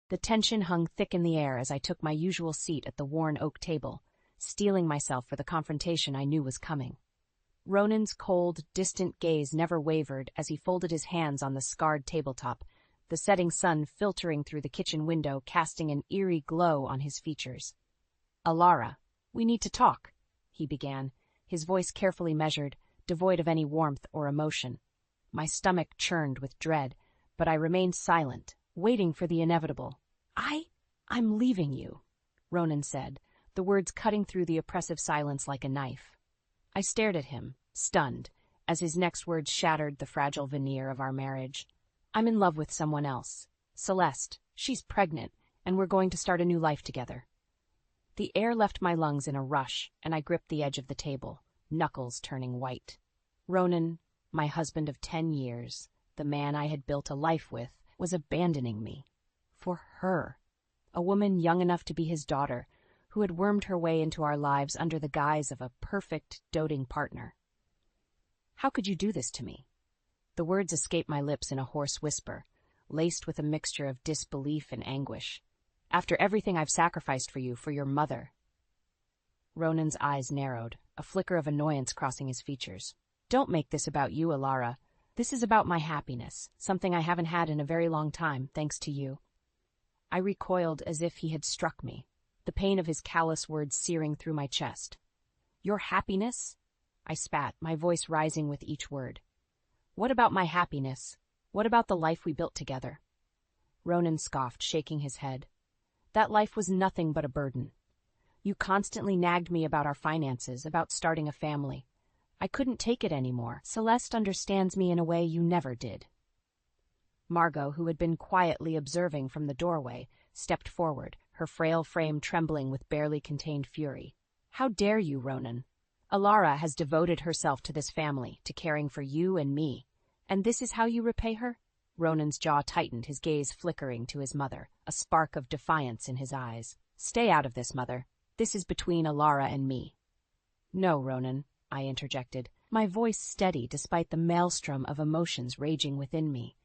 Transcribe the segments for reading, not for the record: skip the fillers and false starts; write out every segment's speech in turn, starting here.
The tension hung thick in the air as I took my usual seat at the worn oak table, steeling myself for the confrontation I knew was coming. Ronan's cold, distant gaze never wavered as he folded his hands on the scarred tabletop, the setting sun filtering through the kitchen window, casting an eerie glow on his features. "Alara, we need to talk," he began, his voice carefully measured, devoid of any warmth or emotion. My stomach churned with dread, but I remained silent, waiting for the inevitable. I'm leaving you," Ronan said, the words cutting through the oppressive silence like a knife. I stared at him, stunned, as his next words shattered the fragile veneer of our marriage. "I'm in love with someone else. Celeste. She's pregnant, and we're going to start a new life together." The air left my lungs in a rush, and I gripped the edge of the table, knuckles turning white. Ronan, my husband of 10 years, the man I had built a life with, was abandoning me. For her. A woman young enough to be his daughter, who had wormed her way into our lives under the guise of a perfect, doting partner. "How could you do this to me?" The words escaped my lips in a hoarse whisper, laced with a mixture of disbelief and anguish. "After everything I've sacrificed for you, for your mother." Ronan's eyes narrowed, a flicker of annoyance crossing his features. "Don't make this about you, Alara. This is about my happiness, something I haven't had in a very long time, thanks to you." I recoiled as if he had struck me, the pain of his callous words searing through my chest. "Your happiness?" I spat, my voice rising with each word. "What about my happiness? What about the life we built together?" Ronan scoffed, shaking his head. "That life was nothing but a burden. You constantly nagged me about our finances, about starting a family. I couldn't take it anymore. Celeste understands me in a way you never did." Margot, who had been quietly observing from the doorway, stepped forward, her frail frame trembling with barely contained fury. "How dare you, Ronan? Alara has devoted herself to this family, to caring for you and me. And this is how you repay her?" Ronan's jaw tightened, his gaze flickering to his mother, a spark of defiance in his eyes. "Stay out of this, Mother. This is between Alara and me." "No, Ronan," I interjected, my voice steady despite the maelstrom of emotions raging within me.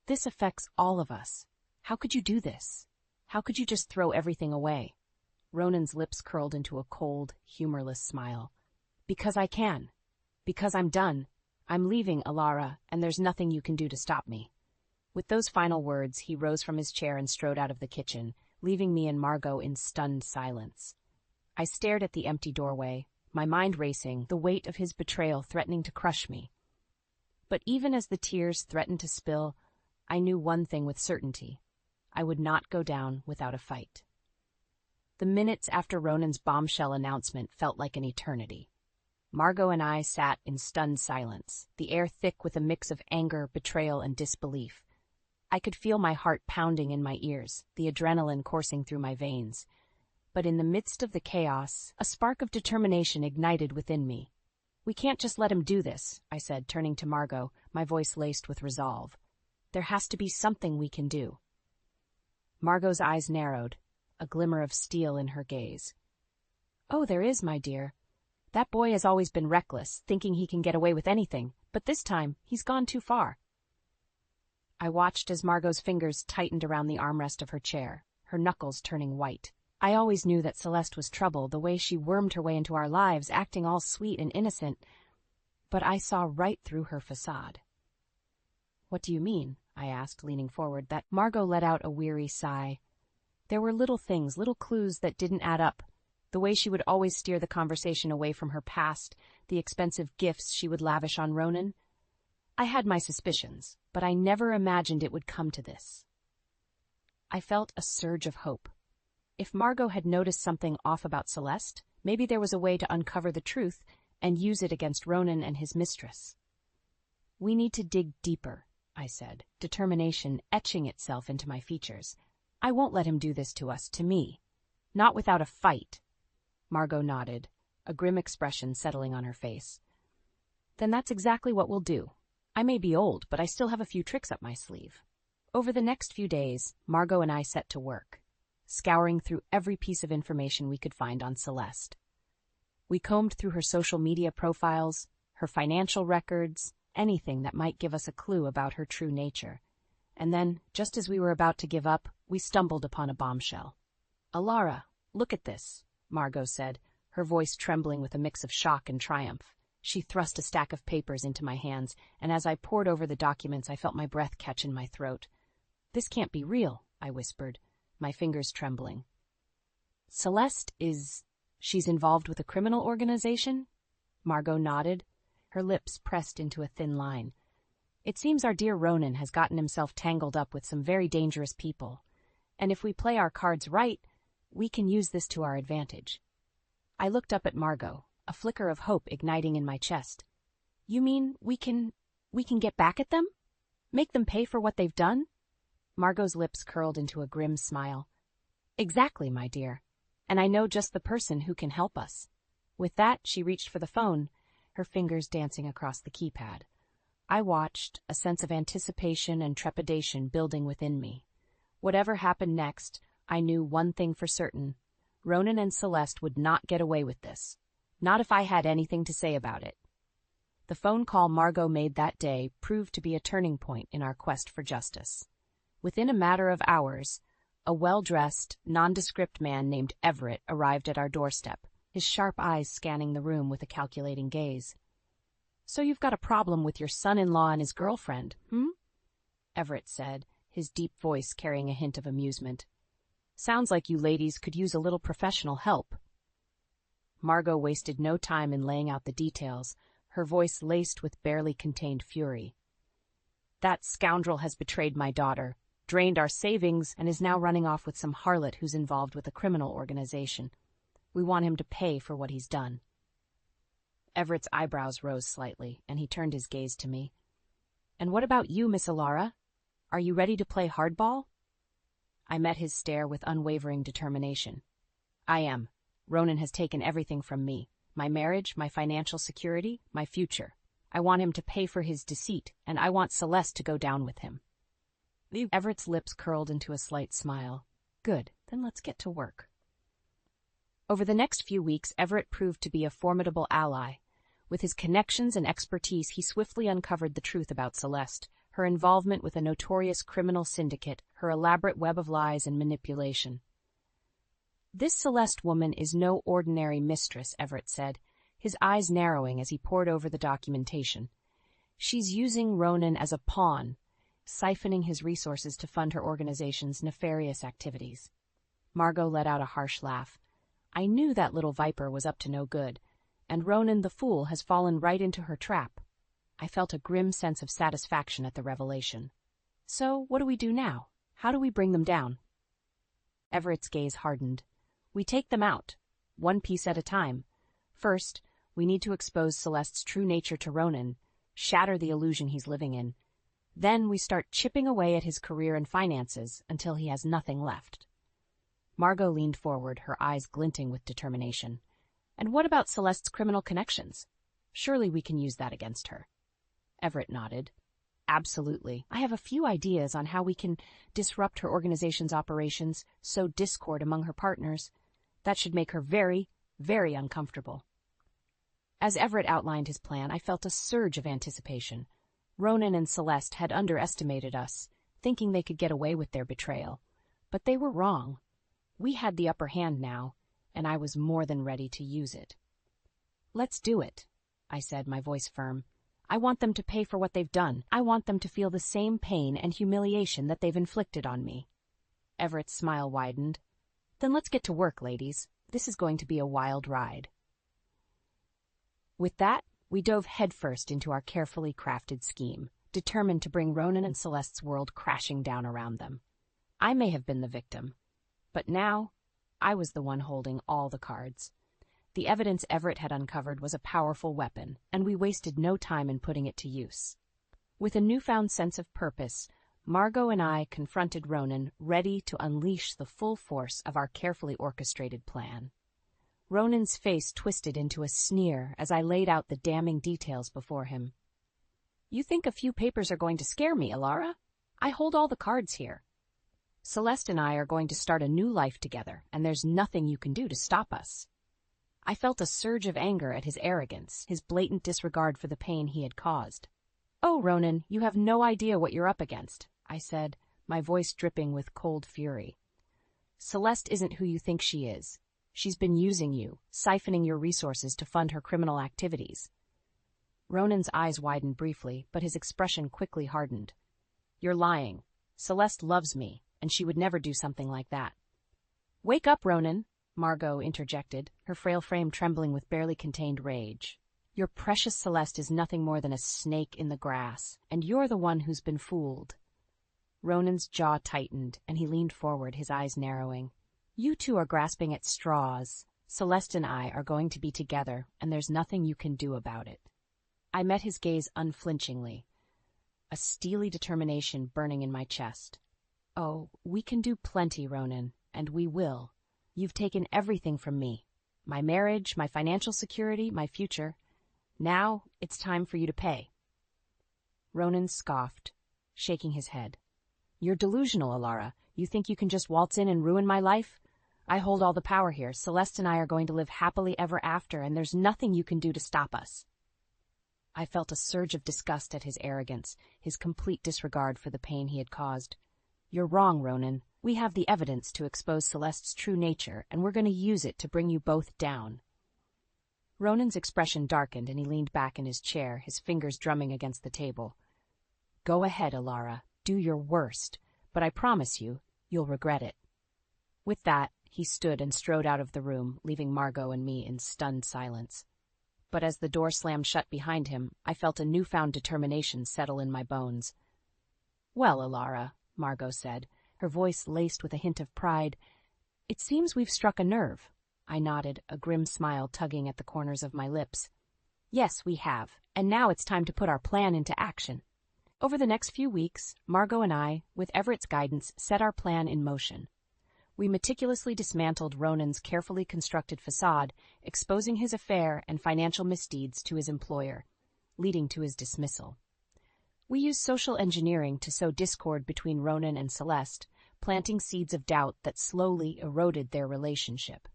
"This affects all of us. How could you do this? How could you just throw everything away?" Ronan's lips curled into a cold, humorless smile. "Because I can. Because I'm done. I'm leaving, Alara, and there's nothing you can do to stop me." With those final words, he rose from his chair and strode out of the kitchen, leaving me and Margot in stunned silence. I stared at the empty doorway, my mind racing, the weight of his betrayal threatening to crush me. But even as the tears threatened to spill, I knew one thing with certainty. I would not go down without a fight. The minutes after Ronan's bombshell announcement felt like an eternity. Margot and I sat in stunned silence, the air thick with a mix of anger, betrayal, and disbelief. I could feel my heart pounding in my ears, the adrenaline coursing through my veins. But in the midst of the chaos, a spark of determination ignited within me. "We can't just let him do this," I said, turning to Margot, my voice laced with resolve. "There has to be something we can do." Margot's eyes narrowed, a glimmer of steel in her gaze. "Oh, there is, my dear. That boy has always been reckless, thinking he can get away with anything, but this time he's gone too far." I watched as Margot's fingers tightened around the armrest of her chair, her knuckles turning white. I always knew that Celeste was trouble, the way she wormed her way into our lives, acting all sweet and innocent. But I saw right through her facade. "What do you mean?" I asked, leaning forward. That Margot let out a weary sigh. There were little things, little clues that didn't add up. The way she would always steer the conversation away from her past, the expensive gifts she would lavish on Ronan. I had my suspicions, but I never imagined it would come to this. I felt a surge of hope. If Margot had noticed something off about Celeste, maybe there was a way to uncover the truth and use it against Ronan and his mistress. "We need to dig deeper," I said, determination etching itself into my features. "I won't let him do this to us, to me. Not without a fight." Margot nodded, a grim expression settling on her face. "Then that's exactly what we'll do. I may be old, but I still have a few tricks up my sleeve." Over the next few days, Margot and I set to work, scouring through every piece of information we could find on Celeste. We combed through her social media profiles, her financial records, anything that might give us a clue about her true nature. And then, just as we were about to give up, we stumbled upon a bombshell. "Alara, look at this," Margot said, her voice trembling with a mix of shock and triumph. She thrust a stack of papers into my hands, and as I pored over the documents, I felt my breath catch in my throat. "This can't be real," I whispered, my fingers trembling. She's involved with a criminal organization?" Margot nodded, her lips pressed into a thin line. "It seems our dear Ronan has gotten himself tangled up with some very dangerous people, and if we play our cards right, we can use this to our advantage." I looked up at Margot, a flicker of hope igniting in my chest. "You mean we can get back at them? Make them pay for what they've done?" Margot's lips curled into a grim smile. "Exactly, my dear. And I know just the person who can help us." With that, she reached for the phone, her fingers dancing across the keypad. I watched, a sense of anticipation and trepidation building within me. Whatever happened next, I knew one thing for certain. Ronan and Celeste would not get away with this. Not if I had anything to say about it. The phone call Margot made that day proved to be a turning point in our quest for justice. Within a matter of hours, a well-dressed, nondescript man named Everett arrived at our doorstep, his sharp eyes scanning the room with a calculating gaze. "So you've got a problem with your son-in-law and his girlfriend, Everett said, his deep voice carrying a hint of amusement. "Sounds like you ladies could use a little professional help." Margot wasted no time in laying out the details, her voice laced with barely contained fury. "That scoundrel has betrayed my daughter, drained our savings, and is now running off with some harlot who's involved with a criminal organization. We want him to pay for what he's done." Everett's eyebrows rose slightly, and he turned his gaze to me. "And what about you, Miss Alara? Are you ready to play hardball?" I met his stare with unwavering determination. "I am. Ronan has taken everything from me. My marriage, my financial security, my future. I want him to pay for his deceit, and I want Celeste to go down with him." Everett's lips curled into a slight smile. "Good, then let's get to work." Over the next few weeks, Everett proved to be a formidable ally. With his connections and expertise, he swiftly uncovered the truth about Celeste, her involvement with a notorious criminal syndicate, her elaborate web of lies and manipulation. "This Celeste woman is no ordinary mistress," Everett said, his eyes narrowing as he pored over the documentation. "She's using Ronan as a pawn, siphoning his resources to fund her organization's nefarious activities." Margot let out a harsh laugh. "I knew that little viper was up to no good, and Ronan the fool has fallen right into her trap." I felt a grim sense of satisfaction at the revelation. "So, what do we do now? How do we bring them down?" Everett's gaze hardened. "We take them out, one piece at a time. First, we need to expose Celeste's true nature to Ronan, shatter the illusion he's living in. Then we start chipping away at his career and finances until he has nothing left." Margot leaned forward, her eyes glinting with determination. "And what about Celeste's criminal connections? Surely we can use that against her." Everett nodded. "Absolutely. I have a few ideas on how we can disrupt her organization's operations, sow discord among her partners. That should make her very, very uncomfortable." As Everett outlined his plan, I felt a surge of anticipation. Ronan and Celeste had underestimated us, thinking they could get away with their betrayal. But they were wrong. We had the upper hand now, and I was more than ready to use it. "Let's do it," I said, my voice firm. "I want them to pay for what they've done. I want them to feel the same pain and humiliation that they've inflicted on me." Everett's smile widened. "Then let's get to work, ladies. This is going to be a wild ride." With that, we dove headfirst into our carefully crafted scheme, determined to bring Ronan and Celeste's world crashing down around them. I may have been the victim, but now I was the one holding all the cards. The evidence Everett had uncovered was a powerful weapon, and we wasted no time in putting it to use. With a newfound sense of purpose, Margot and I confronted Ronan, ready to unleash the full force of our carefully orchestrated plan. Ronan's face twisted into a sneer as I laid out the damning details before him. "You think a few papers are going to scare me, Alara? I hold all the cards here. Celeste and I are going to start a new life together, and there's nothing you can do to stop us." I felt a surge of anger at his arrogance, his blatant disregard for the pain he had caused. "Oh, Ronan, you have no idea what you're up against," I said, my voice dripping with cold fury. Celeste isn't who you think she is. She's been using you, siphoning your resources to fund her criminal activities. Ronan's eyes widened briefly, but his expression quickly hardened. You're lying. Celeste loves me, and she would never do something like that. Wake up, Ronan, Margot interjected, her frail frame trembling with barely contained rage. Your precious Celeste is nothing more than a snake in the grass, and you're the one who's been fooled. Ronan's jaw tightened, and he leaned forward, his eyes narrowing. You two are grasping at straws. Celeste and I are going to be together, and there's nothing you can do about it. I met his gaze unflinchingly, a steely determination burning in my chest. Oh, we can do plenty, Ronan, and we will. You've taken everything from me. My marriage, my financial security, my future. Now it's time for you to pay. Ronan scoffed, shaking his head. You're delusional, Alara. You think you can just waltz in and ruin my life? I hold all the power here. Celeste and I are going to live happily ever after, and there's nothing you can do to stop us. I felt a surge of disgust at his arrogance, his complete disregard for the pain he had caused. You're wrong, Ronan. We have the evidence to expose Celeste's true nature, and we're going to use it to bring you both down. Ronan's expression darkened, and he leaned back in his chair, his fingers drumming against the table. Go ahead, Alara. Do your worst, but I promise you, you'll regret it. With that, he stood and strode out of the room, leaving Margot and me in stunned silence. But as the door slammed shut behind him, I felt a newfound determination settle in my bones. Well, Alara, Margot said, her voice laced with a hint of pride, it seems we've struck a nerve. I nodded, a grim smile tugging at the corners of my lips. Yes, we have, and now it's time to put our plan into action. Over the next few weeks, Margot and I, with Everett's guidance, set our plan in motion. We meticulously dismantled Ronan's carefully constructed facade, exposing his affair and financial misdeeds to his employer, leading to his dismissal. We used social engineering to sow discord between Ronan and Celeste, planting seeds of doubt that slowly eroded their relationship.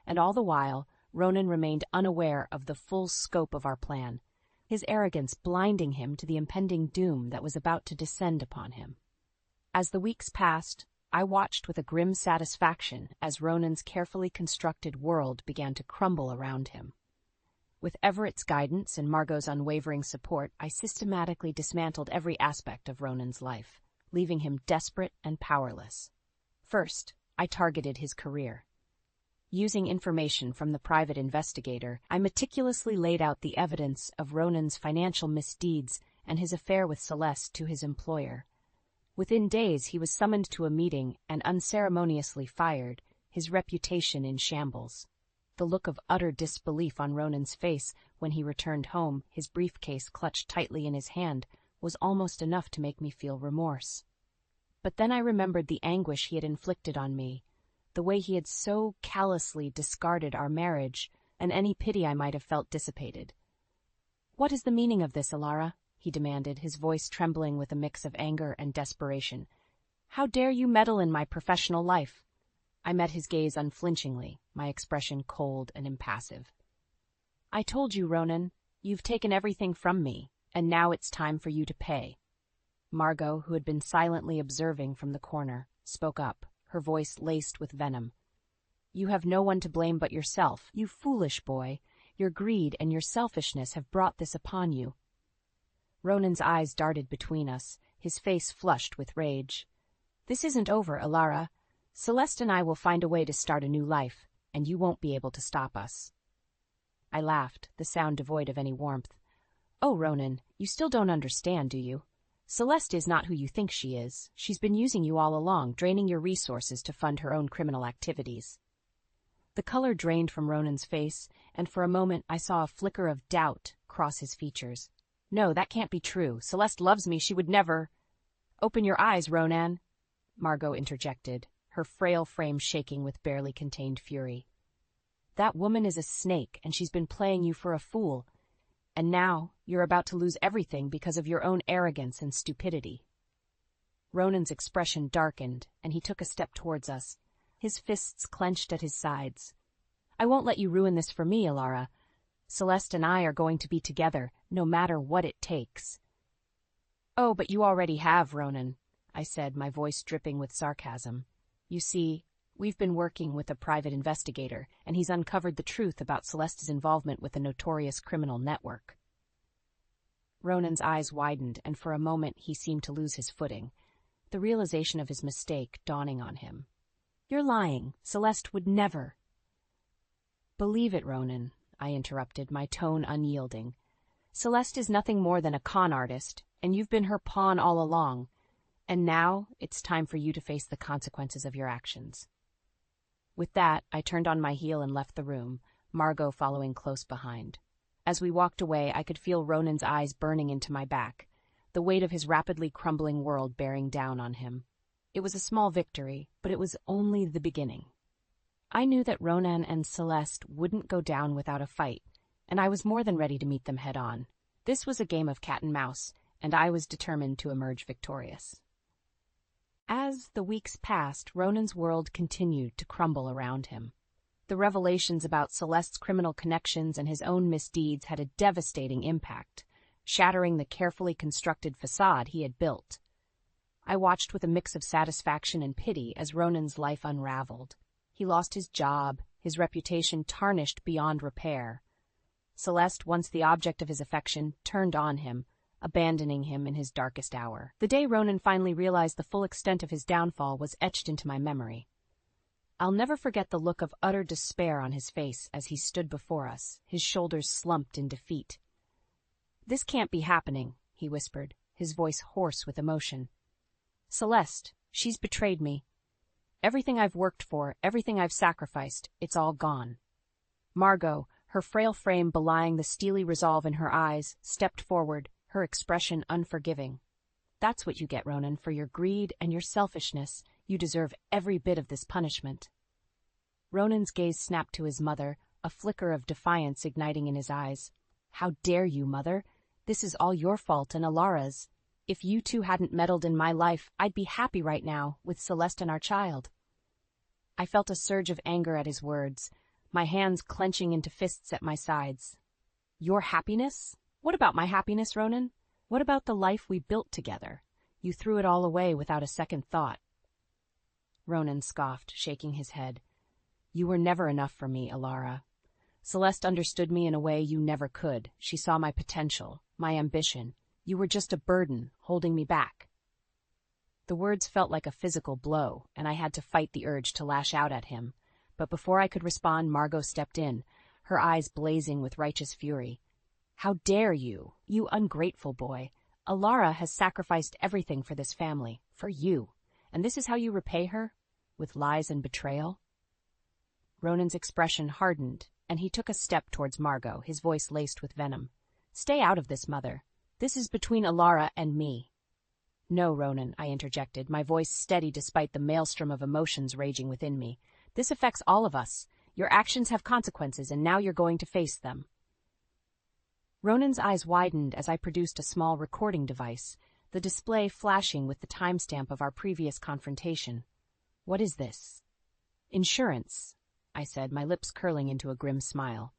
And all the while, Ronan remained unaware of the full scope of our plan, his arrogance blinding him to the impending doom that was about to descend upon him. As the weeks passed, I watched with a grim satisfaction as Ronan's carefully constructed world began to crumble around him. With Everett's guidance and Margot's unwavering support, I systematically dismantled every aspect of Ronan's life, leaving him desperate and powerless. First, I targeted his career. Using information from the private investigator, I meticulously laid out the evidence of Ronan's financial misdeeds and his affair with Celeste to his employer. Within days, he was summoned to a meeting and unceremoniously fired, his reputation in shambles. The look of utter disbelief on Ronan's face when he returned home, his briefcase clutched tightly in his hand, was almost enough to make me feel remorse. But then I remembered the anguish he had inflicted on me, the way he had so callously discarded our marriage, and any pity I might have felt dissipated. What is the meaning of this, Alara? He demanded, his voice trembling with a mix of anger and desperation. How dare you meddle in my professional life? I met his gaze unflinchingly, my expression cold and impassive. I told you, Ronan, you've taken everything from me, and now it's time for you to pay. Margot, who had been silently observing from the corner, spoke up, her voice laced with venom. You have no one to blame but yourself, you foolish boy. Your greed and your selfishness have brought this upon you. Ronan's eyes darted between us, his face flushed with rage. This isn't over, Alara. Celeste and I will find a way to start a new life, and you won't be able to stop us. I laughed, the sound devoid of any warmth. Oh, Ronan, you still don't understand, do you? Celeste is not who you think she is. She's been using you all along, draining your resources to fund her own criminal activities. The color drained from Ronan's face, and for a moment I saw a flicker of doubt cross his features. No, that can't be true. Celeste loves me. She would never. Open your eyes, Ronan, Margot interjected, her frail frame shaking with barely contained fury. That woman is a snake, and she's been playing you for a fool. And now you're about to lose everything because of your own arrogance and stupidity. Ronan's expression darkened, and he took a step towards us, his fists clenched at his sides. I won't let you ruin this for me, Alara. Celeste and I are going to be together, no matter what it takes. Oh, but you already have, Ronan. I said, my voice dripping with sarcasm. You see, we've been working with a private investigator, and he's uncovered the truth about Celeste's involvement with a notorious criminal network. Ronan's eyes widened, and for a moment he seemed to lose his footing, the realization of his mistake dawning on him. You're lying. Celeste would never. Believe it, Ronan, I interrupted, my tone unyielding. Celeste is nothing more than a con artist, and you've been her pawn all along. And now it's time for you to face the consequences of your actions. With that, I turned on my heel and left the room, Margot following close behind. As we walked away, I could feel Ronan's eyes burning into my back, the weight of his rapidly crumbling world bearing down on him. It was a small victory, but it was only the beginning. I knew that Ronan and Celeste wouldn't go down without a fight, and I was more than ready to meet them head-on. This was a game of cat and mouse, and I was determined to emerge victorious. As the weeks passed, Ronan's world continued to crumble around him. The revelations about Celeste's criminal connections and his own misdeeds had a devastating impact, shattering the carefully constructed facade he had built. I watched with a mix of satisfaction and pity as Ronan's life unraveled. He lost his job, his reputation tarnished beyond repair. Celeste, once the object of his affection, turned on him, abandoning him in his darkest hour. The day Ronan finally realized the full extent of his downfall was etched into my memory. I'll never forget the look of utter despair on his face as he stood before us, his shoulders slumped in defeat. "This can't be happening," he whispered, his voice hoarse with emotion. "Celeste, she's betrayed me. Everything I've worked for, everything I've sacrificed, it's all gone." Margot, her frail frame belying the steely resolve in her eyes, stepped forward, her expression unforgiving. "That's what you get, Ronan, for your greed and your selfishness. You deserve every bit of this punishment." Ronan's gaze snapped to his mother, a flicker of defiance igniting in his eyes. "How dare you, Mother? This is all your fault and Alara's. If you two hadn't meddled in my life, I'd be happy right now, with Celeste and our child." I felt a surge of anger at his words, my hands clenching into fists at my sides. "Your happiness? What about my happiness, Ronan? What about the life we built together? You threw it all away without a second thought." Ronan scoffed, shaking his head. "You were never enough for me, Alara. Celeste understood me in a way you never could. She saw my potential, my ambition. You were just a burden, holding me back." The words felt like a physical blow, and I had to fight the urge to lash out at him. But before I could respond, Margot stepped in, her eyes blazing with righteous fury. "How dare you, you ungrateful boy! Alara has sacrificed everything for this family, for you, and this is how you repay her? With lies and betrayal?" Ronan's expression hardened, and he took a step towards Margot, his voice laced with venom. "Stay out of this, Mother. This is between Alara and me." "No, Ronan," I interjected, my voice steady despite the maelstrom of emotions raging within me. "This affects all of us. Your actions have consequences, and now you're going to face them." Ronan's eyes widened as I produced a small recording device, the display flashing with the timestamp of our previous confrontation. "What is this?" "Insurance," I said, my lips curling into a grim smile.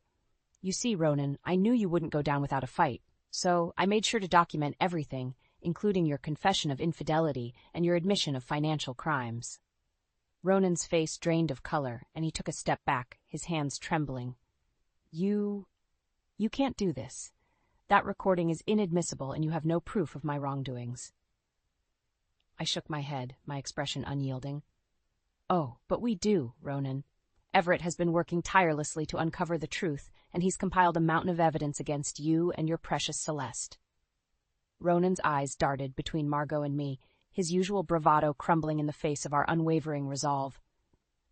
"You see, Ronan, I knew you wouldn't go down without a fight, so I made sure to document everything, including your confession of infidelity and your admission of financial crimes." Ronan's face drained of color, and he took a step back, his hands trembling. You can't do this. That recording is inadmissible, and you have no proof of my wrongdoings." I shook my head, my expression unyielding. "Oh, but we do, Ronan. Everett has been working tirelessly to uncover the truth, and he's compiled a mountain of evidence against you and your precious Celeste." Ronan's eyes darted between Margot and me, his usual bravado crumbling in the face of our unwavering resolve.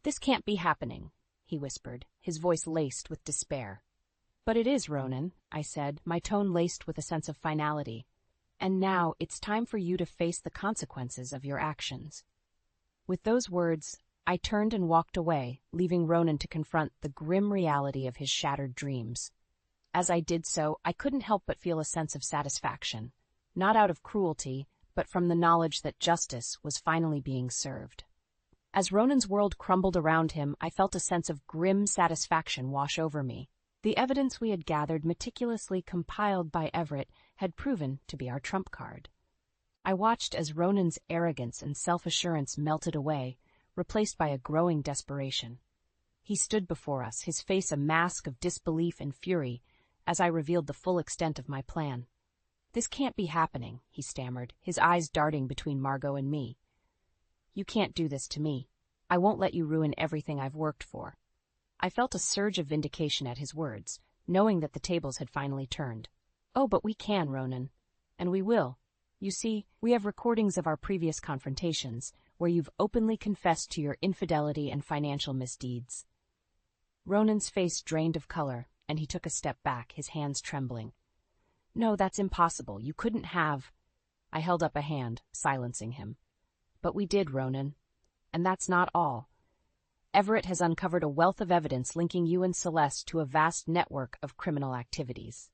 "This can't be happening," he whispered, his voice laced with despair. "But it is, Ronan," I said, my tone laced with a sense of finality. "And now it's time for you to face the consequences of your actions." With those words, I turned and walked away, leaving Ronan to confront the grim reality of his shattered dreams. As I did so, I couldn't help but feel a sense of satisfaction, not out of cruelty, but from the knowledge that justice was finally being served. As Ronan's world crumbled around him, I felt a sense of grim satisfaction wash over me. The evidence we had gathered, meticulously compiled by Everett, had proven to be our trump card. I watched as Ronan's arrogance and self-assurance melted away, replaced by a growing desperation. He stood before us, his face a mask of disbelief and fury, as I revealed the full extent of my plan. "This can't be happening," he stammered, his eyes darting between Margot and me. "You can't do this to me. I won't let you ruin everything I've worked for." I felt a surge of vindication at his words, knowing that the tables had finally turned. "Oh, but we can, Ronan. And we will. You see, we have recordings of our previous confrontations, where you've openly confessed to your infidelity and financial misdeeds." Ronan's face drained of color, and he took a step back, his hands trembling. "No, that's impossible. You couldn't have—" I held up a hand, silencing him. "But we did, Ronan. And that's not all. Everett has uncovered a wealth of evidence linking you and Celeste to a vast network of criminal activities."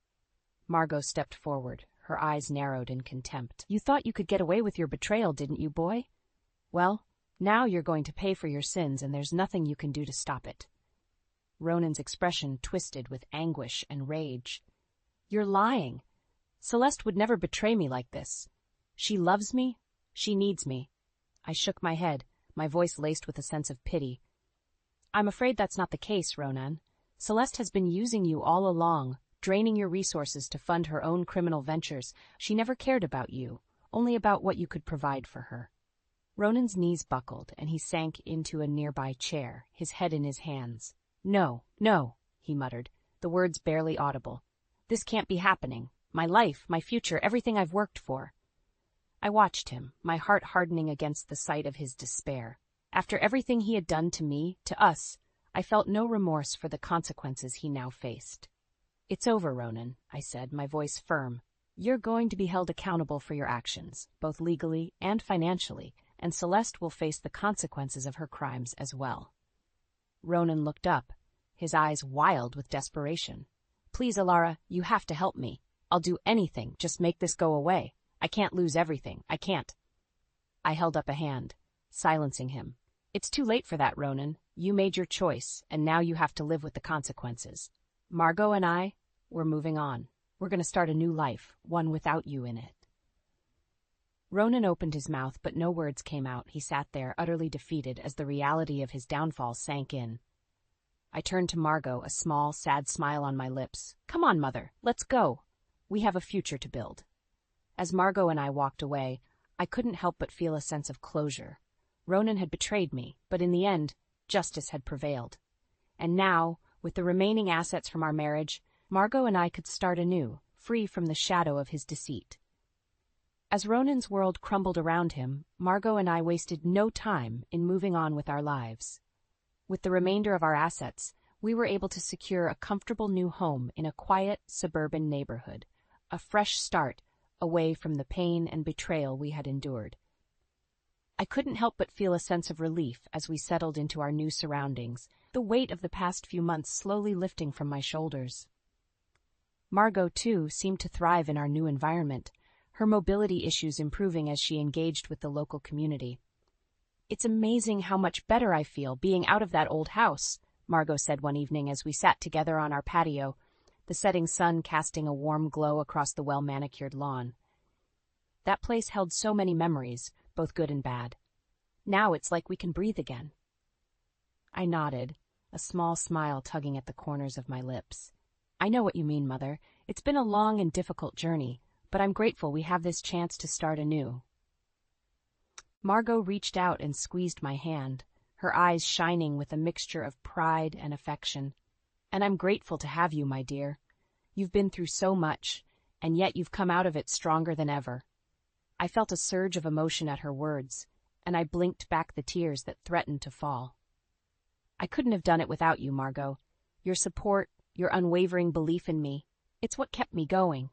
Margot stepped forward, her eyes narrowed in contempt. "You thought you could get away with your betrayal, didn't you, boy? Well, now you're going to pay for your sins, and there's nothing you can do to stop it." Ronan's expression twisted with anguish and rage. "You're lying. Celeste would never betray me like this. She loves me. She needs me." I shook my head, my voice laced with a sense of pity. "I'm afraid that's not the case, Ronan. Celeste has been using you all along, draining your resources to fund her own criminal ventures. She never cared about you, only about what you could provide for her." Ronan's knees buckled, and he sank into a nearby chair, his head in his hands. "No, no," he muttered, the words barely audible. "This can't be happening. My life, my future, everything I've worked for." I watched him, my heart hardening against the sight of his despair. After everything he had done to me, to us, I felt no remorse for the consequences he now faced. "It's over, Ronan," I said, my voice firm. "You're going to be held accountable for your actions, both legally and financially, and Celeste will face the consequences of her crimes as well." Ronan looked up, his eyes wild with desperation. "Please, Alara, you have to help me. I'll do anything, just make this go away. I can't lose everything, I can't." I held up a hand, silencing him. "It's too late for that, Ronan. You made your choice, and now you have to live with the consequences. Margot and I, we're moving on. We're going to start a new life, one without you in it." Ronan opened his mouth, but no words came out. He sat there, utterly defeated, as the reality of his downfall sank in. I turned to Margot, a small, sad smile on my lips. "Come on, Mother, let's go. We have a future to build." As Margot and I walked away, I couldn't help but feel a sense of closure. Ronan had betrayed me, but in the end, justice had prevailed. And now, with the remaining assets from our marriage, Margot and I could start anew, free from the shadow of his deceit. As Ronan's world crumbled around him, Margot and I wasted no time in moving on with our lives. With the remainder of our assets, we were able to secure a comfortable new home in a quiet, suburban neighborhood, a fresh start away from the pain and betrayal we had endured. I couldn't help but feel a sense of relief as we settled into our new surroundings, the weight of the past few months slowly lifting from my shoulders. Margot, too, seemed to thrive in our new environment, her mobility issues improving as she engaged with the local community. "It's amazing how much better I feel being out of that old house," Margot said one evening as we sat together on our patio, the setting sun casting a warm glow across the well-manicured lawn. "That place held so many memories, both good and bad. Now it's like we can breathe again." I nodded, a small smile tugging at the corners of my lips. "I know what you mean, Mother. It's been a long and difficult journey, but I'm grateful we have this chance to start anew." Margot reached out and squeezed my hand, her eyes shining with a mixture of pride and affection. "And I'm grateful to have you, my dear. You've been through so much, and yet you've come out of it stronger than ever." I felt a surge of emotion at her words, and I blinked back the tears that threatened to fall. "I couldn't have done it without you, Margot. Your support, your unwavering belief in me, it's what kept me going."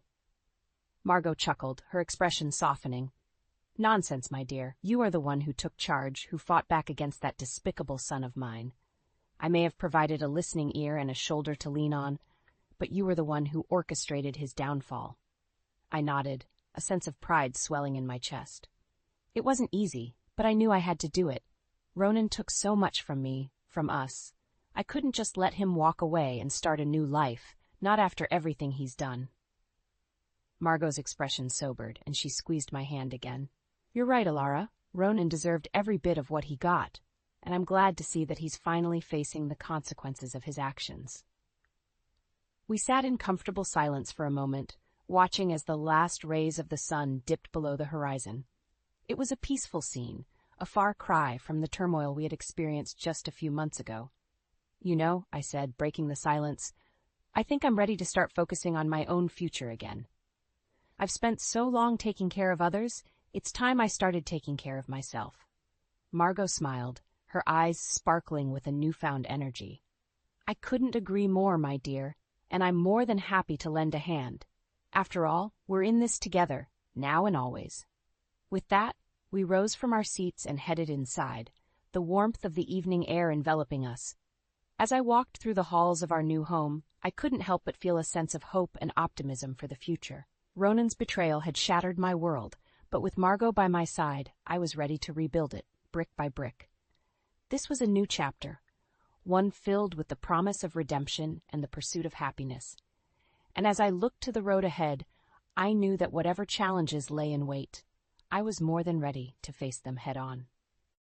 Margot chuckled, her expression softening. "Nonsense, my dear. You are the one who took charge, who fought back against that despicable son of mine. I may have provided a listening ear and a shoulder to lean on, but you were the one who orchestrated his downfall." I nodded, a sense of pride swelling in my chest. "It wasn't easy, but I knew I had to do it. Ronan took so much from me, from us. I couldn't just let him walk away and start a new life, not after everything he's done." Margot's expression sobered, and she squeezed my hand again. You're right, Alara. Ronan deserved every bit of what he got, and I'm glad to see that he's finally facing the consequences of his actions. We sat in comfortable silence for a moment, watching as the last rays of the sun dipped below the horizon. It was a peaceful scene, a far cry from the turmoil we had experienced just a few months ago. You know, I said, breaking the silence, I think I'm ready to start focusing on my own future again. I've spent so long taking care of others, it's time I started taking care of myself. Margot smiled, her eyes sparkling with a newfound energy. I couldn't agree more, my dear, and I'm more than happy to lend a hand. After all, we're in this together, now and always. With that, we rose from our seats and headed inside, the warmth of the evening air enveloping us. As I walked through the halls of our new home, I couldn't help but feel a sense of hope and optimism for the future. Ronan's betrayal had shattered my world, but with Margot by my side, I was ready to rebuild it, brick by brick. This was a new chapter, one filled with the promise of redemption and the pursuit of happiness. And as I looked to the road ahead, I knew that whatever challenges lay in wait, I was more than ready to face them head on.